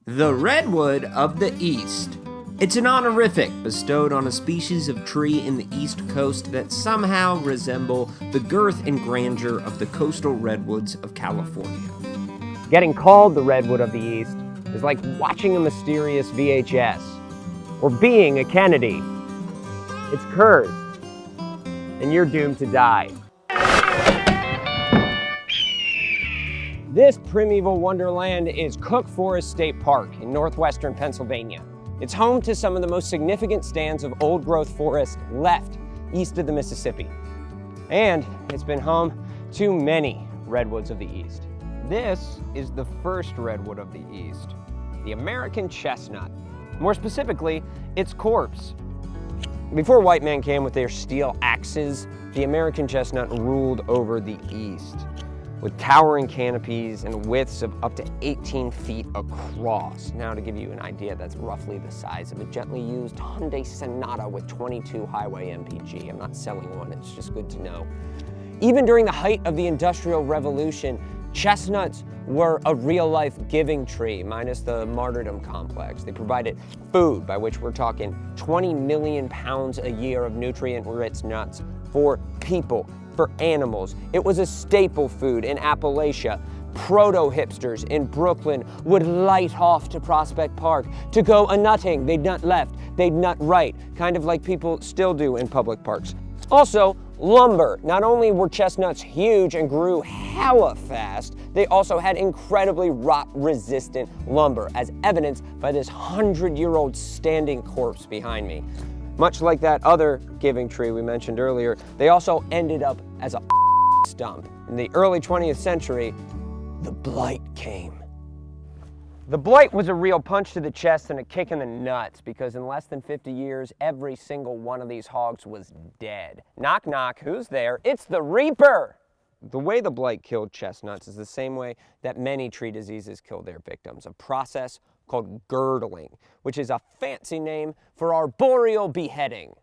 The Redwood of the East. It's an honorific bestowed on a species of tree in the East Coast that somehow resemble the girth and grandeur of the coastal redwoods of California. Getting called the Redwood of the East is like watching a mysterious VHS, or being a Kennedy. It's cursed, and you're doomed to die. This primeval wonderland is Cook Forest State Park in northwestern Pennsylvania. It's home to some of the most significant stands of old-growth forest left east of the Mississippi. And it's been home to many redwoods of the East. This is the first redwood of the East, the American chestnut. More specifically, its corpse. Before white men came with their steel axes, the American chestnut ruled over the East, with towering canopies and widths of up to 18 feet across. Now, to give you an idea, that's roughly the size of a gently used Hyundai Sonata with 22 highway MPG. I'm not selling one, it's just good to know. Even during the height of the Industrial Revolution, chestnuts were a real-life giving tree, minus the martyrdom complex. They provided food, by which we're talking 20 million pounds a year of nutrient-rich nuts for people, for animals. It was a staple food in Appalachia. Proto-hipsters in Brooklyn would light off to Prospect Park to go a-nutting. They'd nut left, they'd nut right, kind of like people still do in public parks. Also, lumber. Not only were chestnuts huge and grew hella fast, they also had incredibly rot-resistant lumber, as evidenced by this 100-year-old standing corpse behind me. Much like that other giving tree we mentioned earlier, they also ended up as a stump. In the early 20th century, the blight came. The blight was a real punch to the chest and a kick in the nuts, because in less than 50 years, every single one of these hogs was dead. Knock, knock, who's there? It's the Reaper! The way the blight killed chestnuts is the same way that many tree diseases kill their victims, a process called girdling, which is a fancy name for arboreal beheading,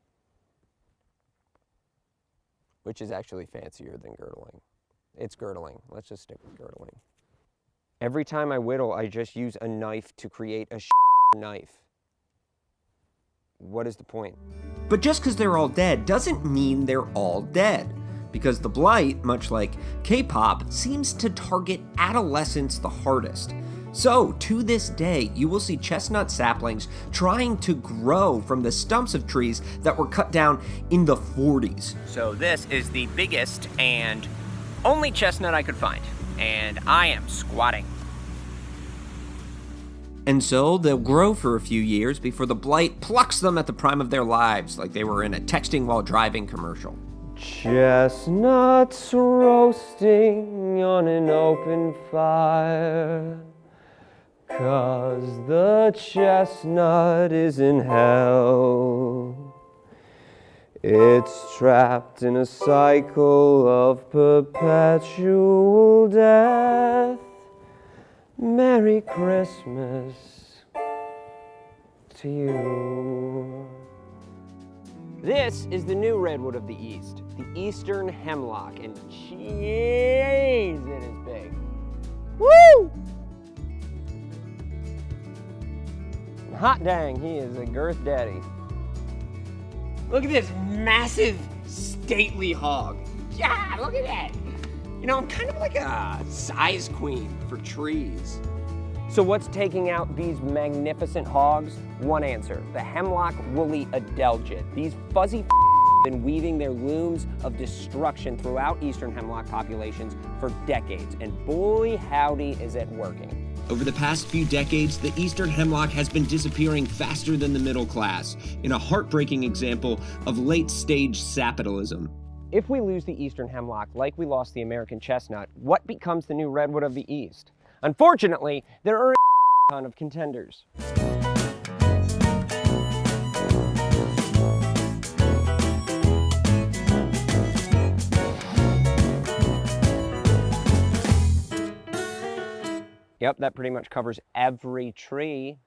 which is actually fancier than girdling. It's girdling. Let's just stick with girdling. Every time I whittle, I just use a knife to create a knife. What is the point? But just because they're all dead doesn't mean they're all dead, because the blight, much like K-pop, seems to target adolescents the hardest. So, to this day, you will see chestnut saplings trying to grow from the stumps of trees that were cut down in the 40s. So this is the biggest and only chestnut I could find, and I am squatting. And so, they'll grow for a few years before the blight plucks them at the prime of their lives, like they were in a texting while driving commercial. Chestnuts roasting on an open fire, 'cause the chestnut is in hell. It's trapped in a cycle of perpetual death. Merry Christmas to you. This is the new redwood of the East, the Eastern hemlock, and jeez, it is big. Woo! Hot dang, he is a girth daddy. Look at this massive, stately hog. Yeah, look at that. You know, I'm kind of like a size queen for trees. So what's taking out these magnificent hogs? One answer, the hemlock woolly adelgid. These fuzzy have been weaving their looms of destruction throughout eastern hemlock populations for decades, and boy howdy is it working. Over the past few decades, the eastern hemlock has been disappearing faster than the middle class, in a heartbreaking example of late-stage sapitalism. If we lose the eastern hemlock like we lost the American chestnut, what becomes the new redwood of the East? Unfortunately, there are a ton of contenders. Yep, that pretty much covers every tree